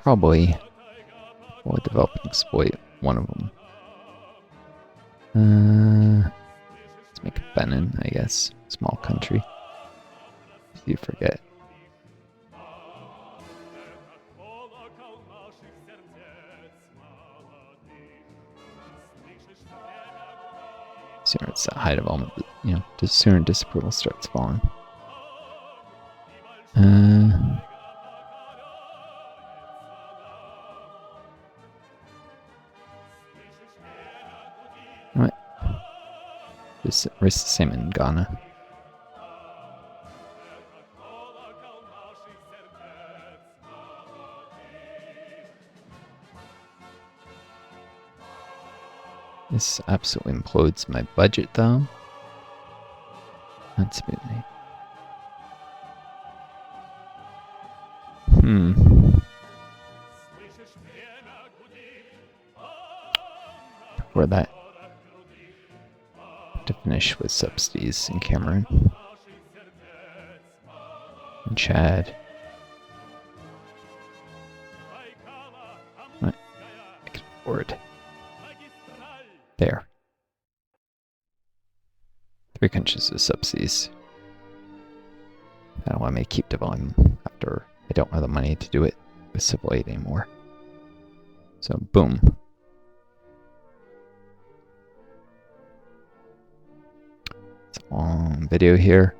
probably will develop and exploit one of them. Let's make Benin, I guess. Small country. If you forget. Sooner it's that high development, you know, the sooner disapproval starts falling. What? Just risk the same in Ghana. This absolutely implodes my budget, though. That's a bit me. For that to finish with subsidies in Cameroon and Chad. What? I can afford. There. 3 countries with subsidies. I don't want me to keep developing after I don't have the money to do it with civil aid anymore. So, boom. It's a long video here.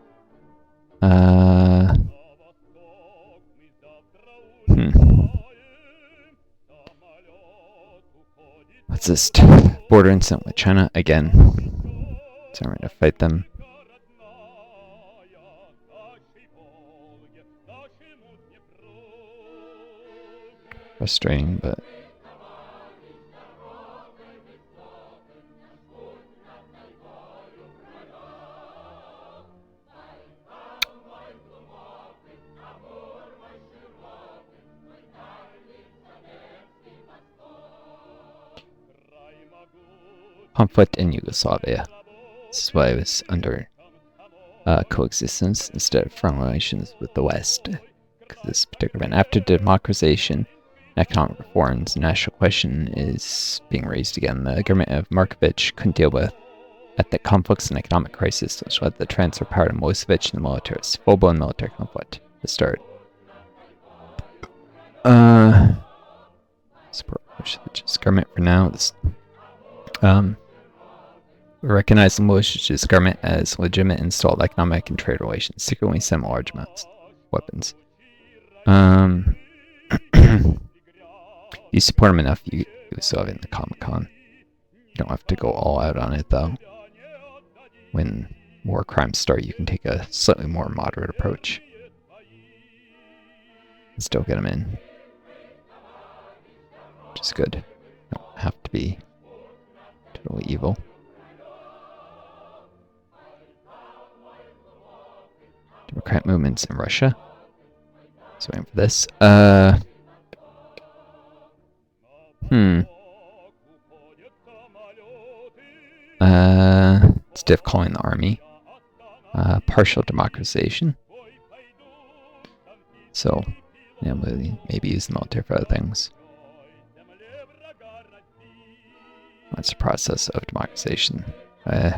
What's this? Border incident with China again. So I'm going to fight them. Frustrating, but conflict in Yugoslavia. This is why I was under coexistence instead of friendly relations with the West. Because this particular event, after democratization, economic reforms, the national question is being raised again. The government of Markovic couldn't deal with ethnic conflicts and economic crisis, which led to the transfer of power to Milosevic and the militarists. Full-blown military conflict to start. Support Milosevic's government for now. This, we recognize the Milosevic's government as legitimate, installed economic and trade relations, secretly sent large amounts of weapons. You support him enough, you still have it in the Comic-Con. You don't have to go all out on it, though. When war crimes start, you can take a slightly more moderate approach. And still get him in. Which is good. You don't have to be totally evil. Democrat movements in Russia. So waiting for this. Stiff calling the army. Partial democratization. So, yeah, maybe use the military for other things. That's the process of democratization.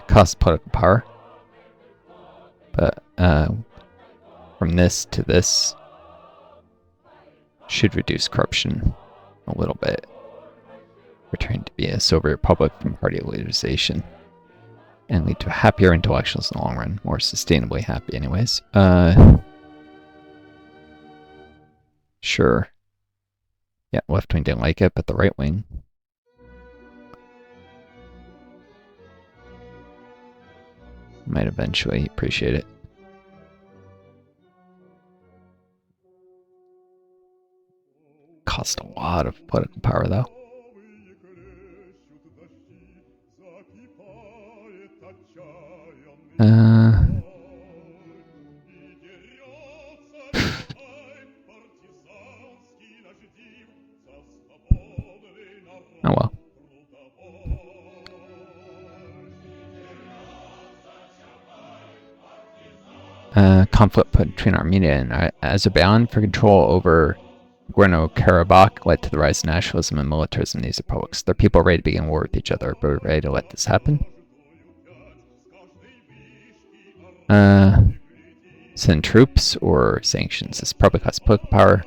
Costs political power. But from this to this should reduce corruption a little bit. Returning to be a Soviet republic from party elitisation. And lead to happier intellectuals in the long run. More sustainably happy anyways. Sure. Yeah, left wing didn't like it, but the right wing might eventually appreciate it. Cost a lot of political power, though. Oh well. Conflict between Armenia and Azerbaijan for control over Nagorno-Karabakh led to the rise of nationalism and militarism in these republics. Their people are ready to begin war with each other, but we're ready to let this happen. Send troops or sanctions. This probably costs political power.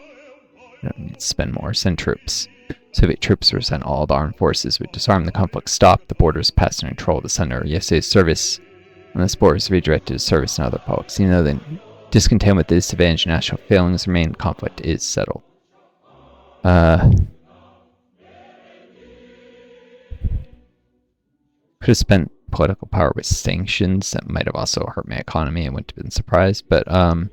We don't need to spend more. Send troops. Soviet troops were sent all the armed forces. We disarm the conflict, stop the borders, pass and control the center. USA's service on this border is redirected to service in other republics. You know, the discontent with the disadvantaged national failings remain. Conflict is settled. Could have spent political power with sanctions. That might have also hurt my economy. I wouldn't have been surprised, but yeah.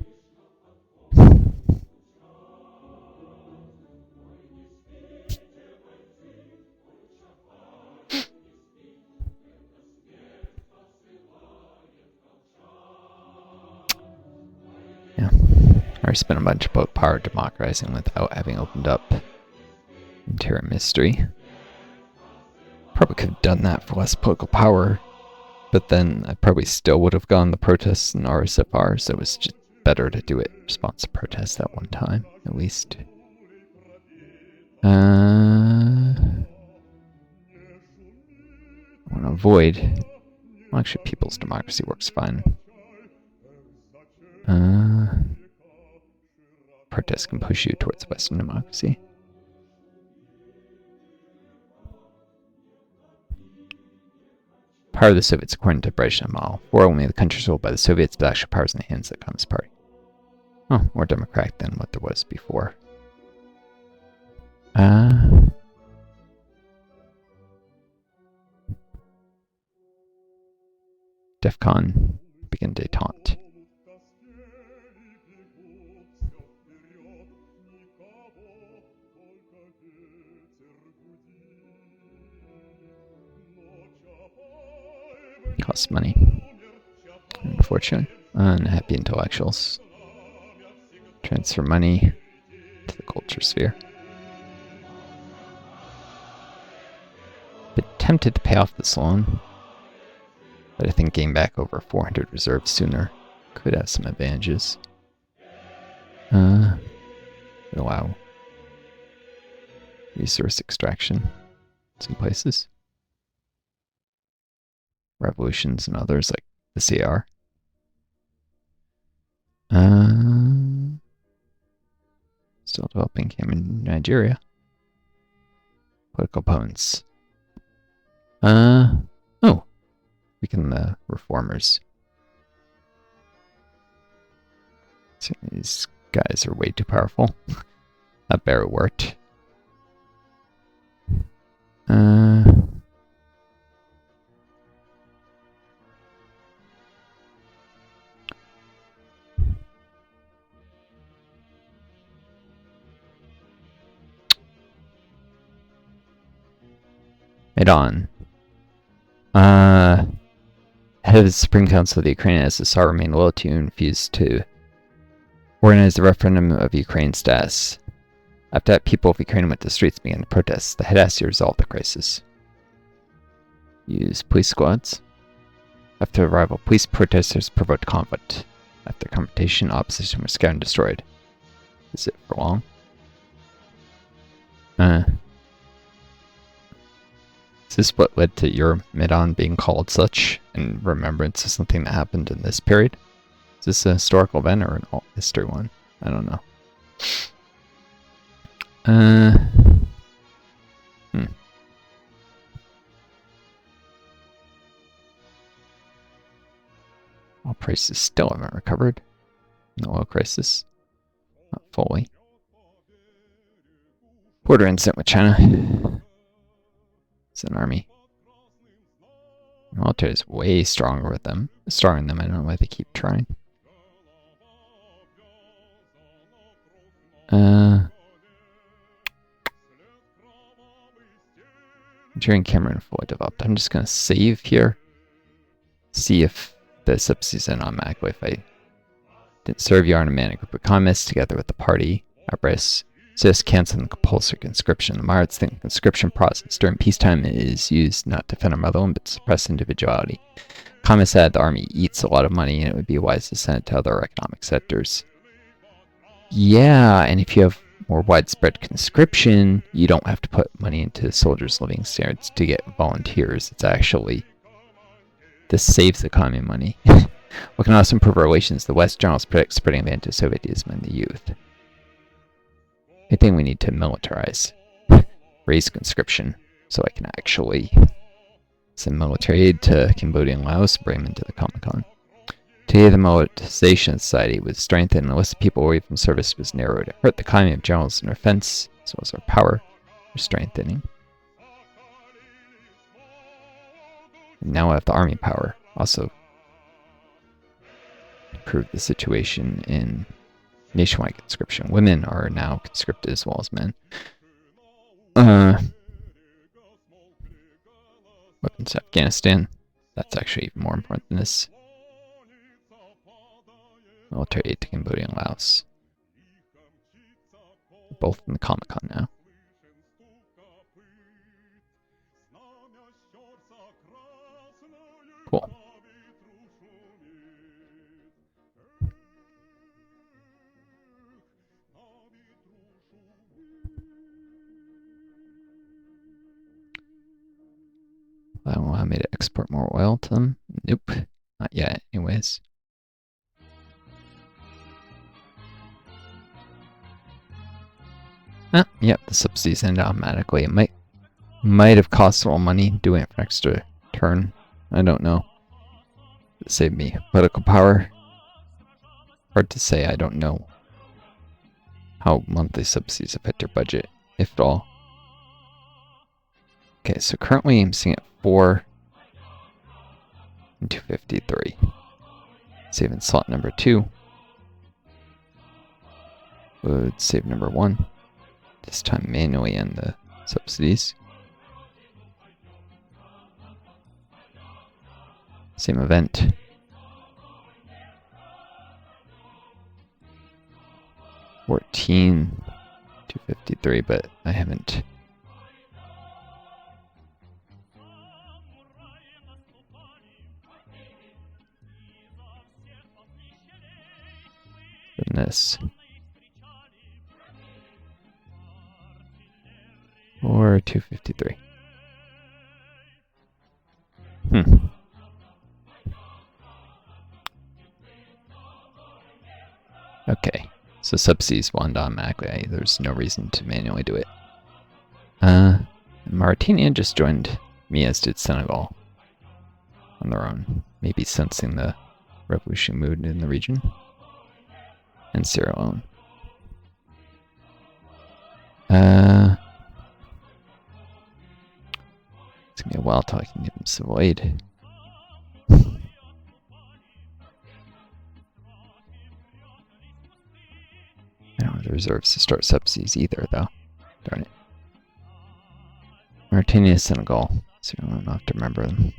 I spent a bunch of political power democratizing without having opened up interior mystery. Probably could have done that for less political power, but then I probably still would have gone the protests in RSFR, so it was just better to do it in response to protests at one time, at least. I want to avoid... Well, actually, people's democracy works fine. Protests can push you towards Western democracy. Power of the Soviets according to Brezhnev model. For only the countries ruled by the Soviets, but actual powers in the hands of the Communist Party. Oh, more democratic than what there was before. DEFCON, begin détente. Costs money. Unfortunately. Unhappy intellectuals. Transfer money to the culture sphere. Been tempted to pay off this loan, but I think getting back over 400 reserves sooner could have some advantages. Allow resource extraction in some places. Revolutions and others like the CR. Still developing came in Nigeria. Political opponents. Oh. Weaken the reformers. So these guys are way too powerful. That barely worked. Head on. Head of the Supreme Council of the Ukrainian SSR remained loyal to you and refused to organize the referendum of Ukraine's status. After that, people of Ukraine went to the streets and began to protest. The head asked you to resolve the crisis. Use police squads. After arrival, police protesters provoked conflict. After confrontation, opposition was scattered and destroyed. Is it for long? Is this what led to your Medan being called such in remembrance of something that happened in this period? Is this a historical event or an alt history one? I don't know. Oil prices still haven't recovered. No oil crisis. Not fully. Border incident with China. It's an army. The military is way stronger with them. Stronger than them. I don't know why they keep trying. During Cameron fully developed. I'm just gonna save here. See if the subsidies in automatically. If I didn't serve you, are in a manic group of communists together with the party apparatus. Just canceling the compulsory conscription. The Marats think the conscription process during peacetime is used not to defend our motherland but to suppress individuality. Communists said the army eats a lot of money and it would be wise to send it to other economic sectors. Yeah, and if you have more widespread conscription, you don't have to put money into soldiers' living standards to get volunteers. It's actually, this saves the economy money. What can also improve our relations? The West generals predict spreading of anti-Sovietism in the youth. I think we need to militarize, raise conscription, so I can actually send military aid to Cambodia and Laos, bring them into the Comecon. Today, the militarization of society was strengthened, and the list of people away from service was narrowed. It hurt the economy of generals and our defense, as well as our power. We're strengthening. And now I have the army power. Also, improve the situation in nationwide conscription. Women are now conscripted as well as men. Weapons to Afghanistan. That's actually even more important than this. Military aid to Cambodia and Laos. Both in the Comecon now. Cool. That will allow me to export more oil to them. Nope. Not yet, anyways. Yep, the subsidies end automatically. It might have cost a little money doing it for extra turn. I don't know. It saved me political power. Hard to say. I don't know how monthly subsidies affect your budget, if at all. Okay, so currently I'm seeing at 4 and 253. Save in slot number 2. Would save number 1. This time manually end the subsidies. Same event. $14,253, but I haven't. Than this. Or 253. Okay, so subsidies will end automatically. There's no reason to manually do it. Mauritania just joined me, as did Senegal on their own, maybe sensing the revolution mood in the region. And Sierra Leone. It's gonna be a while till I can give them civil aid. I don't have the reserves to start subsidies either, though. Darn it. Mauritania, Senegal. So I don't have to remember them.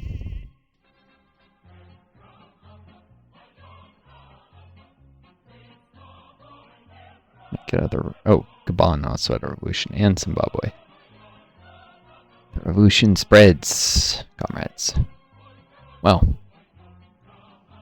Get other. Oh, Gabon also had a revolution, and Zimbabwe. The revolution spreads, comrades. Well,